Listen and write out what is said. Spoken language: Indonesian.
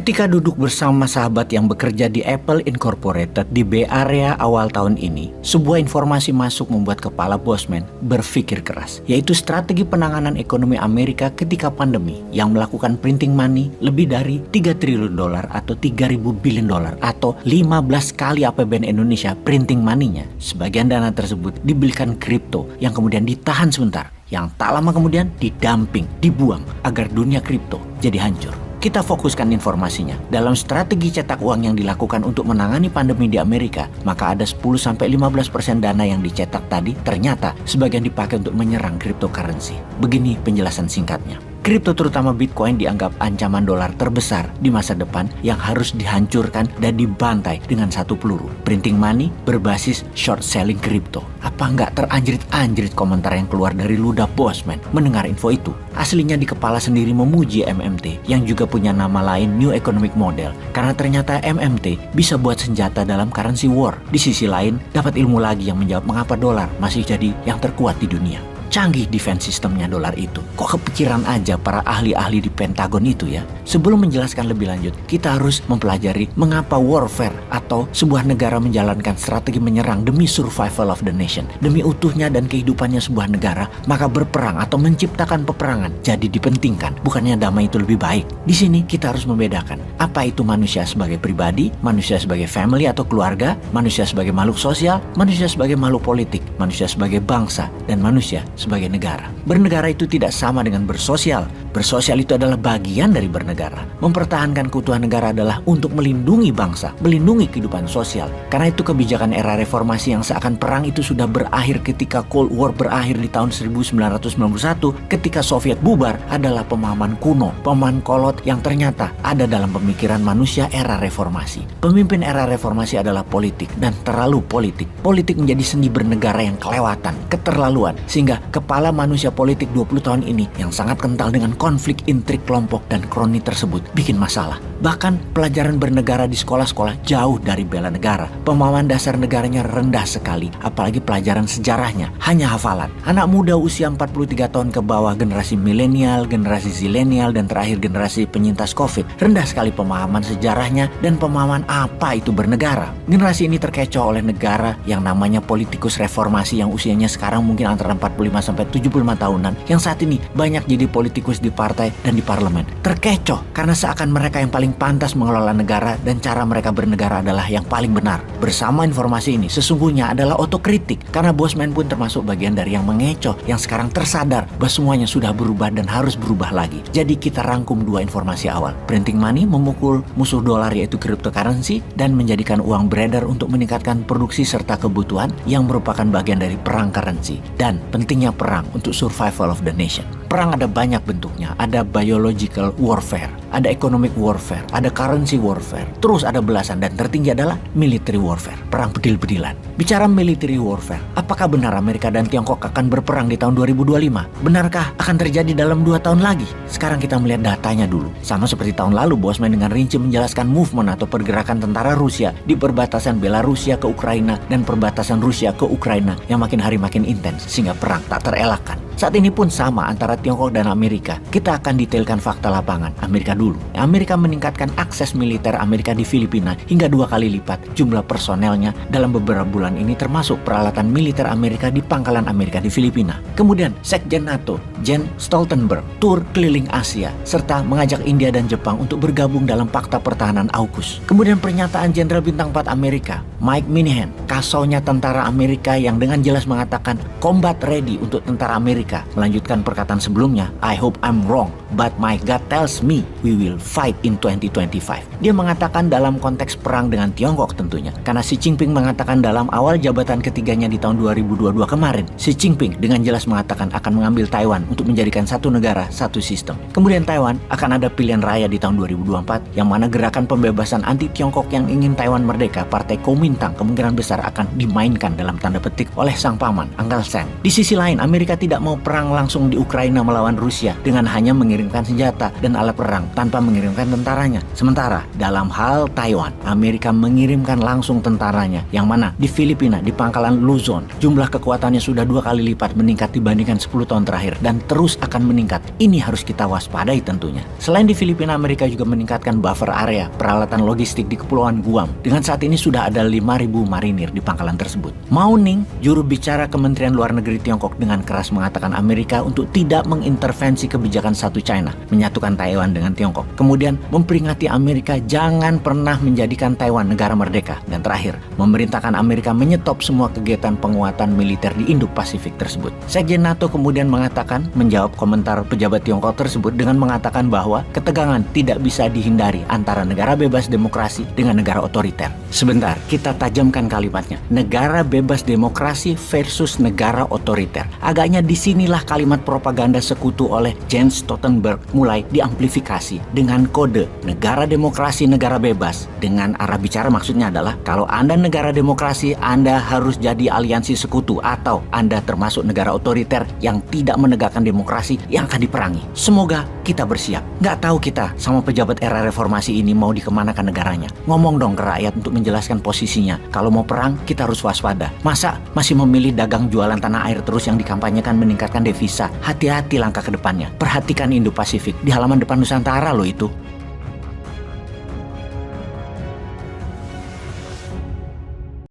Ketika duduk bersama sahabat yang bekerja di Apple Incorporated di Bay Area awal tahun ini, sebuah informasi masuk membuat kepala Bosman berpikir keras, yaitu strategi penanganan ekonomi Amerika ketika pandemi yang melakukan printing money lebih dari 3 triliun dolar atau 3.000 billion dolar atau 15 kali APBN Indonesia printing money-nya. Sebagian dana tersebut dibelikan kripto yang kemudian ditahan sebentar, yang tak lama kemudian didumping, dibuang agar dunia kripto jadi hancur. Kita fokuskan informasinya. Dalam strategi cetak uang yang dilakukan untuk menangani pandemi di Amerika, maka ada 10-15% dana yang dicetak tadi ternyata sebagian dipakai untuk menyerang cryptocurrency. Begini penjelasan singkatnya. Kripto terutama Bitcoin dianggap ancaman dolar terbesar di masa depan yang harus dihancurkan dan dibantai dengan satu peluru. Printing money berbasis short selling kripto. Apa nggak teranjrit-anjrit komentar yang keluar dari ludah Bosman mendengar info itu? Aslinya di kepala sendiri memuji MMT yang juga punya nama lain New Economic Model karena ternyata MMT bisa buat senjata dalam currency war. Di sisi lain dapat ilmu lagi yang menjawab mengapa dolar masih jadi yang terkuat di dunia. Canggih defense sistemnya dolar itu. Kok kepikiran aja para ahli-ahli di Pentagon itu ya? Sebelum menjelaskan lebih lanjut, kita harus mempelajari mengapa warfare atau sebuah negara menjalankan strategi menyerang demi survival of the nation. Demi utuhnya dan kehidupannya sebuah negara, maka berperang atau menciptakan peperangan jadi dipentingkan. Bukannya damai itu lebih baik. Di sini kita harus membedakan apa itu manusia sebagai pribadi, manusia sebagai family atau keluarga, manusia sebagai makhluk sosial, manusia sebagai makhluk politik, manusia sebagai bangsa, dan manusia sebagai negara. Bernegara itu tidak sama dengan bersosial. Bersosial itu adalah bagian dari bernegara. Mempertahankan keutuhan negara adalah untuk melindungi bangsa, melindungi kehidupan sosial. Karena itu kebijakan era reformasi yang seakan perang itu sudah berakhir ketika Cold War berakhir di tahun 1991, ketika Soviet bubar adalah pemahaman kuno, pemahaman kolot yang ternyata ada dalam pemikiran manusia era reformasi. Pemimpin era reformasi adalah politik dan terlalu politik. Politik menjadi seni bernegara yang kelewatan, keterlaluan, sehingga kepala manusia politik 20 tahun ini yang sangat kental dengan konflik intrik kelompok dan kroni tersebut bikin masalah. Bahkan pelajaran bernegara di sekolah-sekolah jauh dari bela negara. Pemahaman dasar negaranya rendah sekali, apalagi pelajaran sejarahnya hanya hafalan. Anak muda usia 43 tahun ke bawah, generasi milenial, generasi zilenial, dan terakhir generasi penyintas COVID, rendah sekali pemahaman sejarahnya dan pemahaman apa itu bernegara. Generasi ini terkecoh oleh negara yang namanya politikus reformasi yang usianya sekarang mungkin antara 45-75 tahunan, yang saat ini banyak jadi politikus di partai dan di parlemen. Terkecoh karena seakan mereka yang paling pantas mengelola negara dan cara mereka bernegara adalah yang paling benar. Bersama informasi ini sesungguhnya adalah otokritik, karena Bosman pun termasuk bagian dari yang mengecoh, yang sekarang tersadar bahwa semuanya sudah berubah dan harus berubah lagi. Jadi kita rangkum dua informasi awal. Printing money memukul musuh dolar yaitu cryptocurrency dan menjadikan uang beredar untuk meningkatkan produksi serta kebutuhan yang merupakan bagian dari perang currency. Dan pentingnya perang untuk survival of the nation. Perang ada banyak bentuknya, ada biological warfare, ada economic warfare, ada currency warfare, terus ada belasan, dan tertinggi adalah military warfare, perang bedil-bedilan. Bicara military warfare, apakah benar Amerika dan Tiongkok akan berperang di tahun 2025? Benarkah akan terjadi dalam 2 tahun lagi? Sekarang kita melihat datanya dulu. Sama seperti tahun lalu, Bosman dengan rinci menjelaskan movement atau pergerakan tentara Rusia di perbatasan Belarusia ke Ukraina dan perbatasan Rusia ke Ukraina yang makin hari makin intens sehingga perang tak terelakkan. Saat ini pun sama antara Tiongkok dan Amerika. Kita akan detailkan fakta lapangan. Amerika dulu. Amerika meningkatkan akses militer Amerika di Filipina hingga 2 kali lipat jumlah personelnya dalam beberapa bulan ini, termasuk peralatan militer Amerika di pangkalan Amerika di Filipina. Kemudian Sekjen NATO, Jens Stoltenberg, tur keliling Asia serta mengajak India dan Jepang untuk bergabung dalam Fakta Pertahanan AUKUS. Kemudian pernyataan Jenderal Bintang 4 Amerika, Mike Minihan, kasaunya tentara Amerika yang dengan jelas mengatakan combat ready untuk tentara Amerika. Melanjutkan perkataan sebelumnya, I hope I'm wrong, but my God tells me we will fight in 2025. Dia mengatakan dalam konteks perang dengan Tiongkok tentunya, karena Xi Jinping mengatakan dalam awal jabatan ketiganya di tahun 2022 kemarin, Xi Jinping dengan jelas mengatakan akan mengambil Taiwan untuk menjadikan satu negara, satu sistem. Kemudian Taiwan akan ada pilihan raya di tahun 2024, yang mana gerakan pembebasan anti Tiongkok yang ingin Taiwan merdeka, Partai Kuomintang, kemungkinan besar akan dimainkan dalam tanda petik oleh sang paman, Uncle Sam. Di sisi lain, Amerika tidak mau perang langsung di Ukraina melawan Rusia dengan hanya mengirimkan senjata dan alat perang tanpa mengirimkan tentaranya. Sementara dalam hal Taiwan, Amerika mengirimkan langsung tentaranya, yang mana di Filipina, di pangkalan Luzon, jumlah kekuatannya sudah 2 kali lipat meningkat dibandingkan 10 tahun terakhir, dan dan terus akan meningkat. Ini harus kita waspadai tentunya. Selain di Filipina, Amerika juga meningkatkan buffer area peralatan logistik di Kepulauan Guam. Dengan saat ini sudah ada 5.000 marinir di pangkalan tersebut. Mao Ning, juru bicara Kementerian Luar Negeri Tiongkok, dengan keras mengatakan Amerika untuk tidak mengintervensi kebijakan satu China, menyatukan Taiwan dengan Tiongkok. Kemudian memperingati Amerika jangan pernah menjadikan Taiwan negara merdeka. Dan terakhir, memerintahkan Amerika menyetop semua kegiatan penguatan militer di Indo-Pasifik tersebut. Sekjen NATO kemudian mengatakan, menjawab komentar pejabat Tiongkok tersebut dengan mengatakan bahwa ketegangan tidak bisa dihindari antara negara bebas demokrasi dengan negara otoriter. Sebentar, kita tajamkan kalimatnya. Negara bebas demokrasi versus negara otoriter. Agaknya disinilah kalimat propaganda sekutu oleh Jens Stoltenberg mulai diamplifikasi dengan kode negara demokrasi, negara bebas. Dengan arah bicara maksudnya adalah kalau Anda negara demokrasi, Anda harus jadi aliansi sekutu, atau Anda termasuk negara otoriter yang tidak menegakkan demokrasi yang akan diperangi. Semoga kita bersiap. Nggak tahu kita sama pejabat era reformasi ini mau dikemanakan negaranya. Ngomong dong ke rakyat untuk menjelaskan posisinya. Kalau mau perang, kita harus waspada. Masa masih memilih dagang jualan tanah air terus yang dikampanyekan meningkatkan devisa? Hati-hati langkah ke depannya. Perhatikan Indo-Pasifik. Di halaman depan Nusantara loh itu.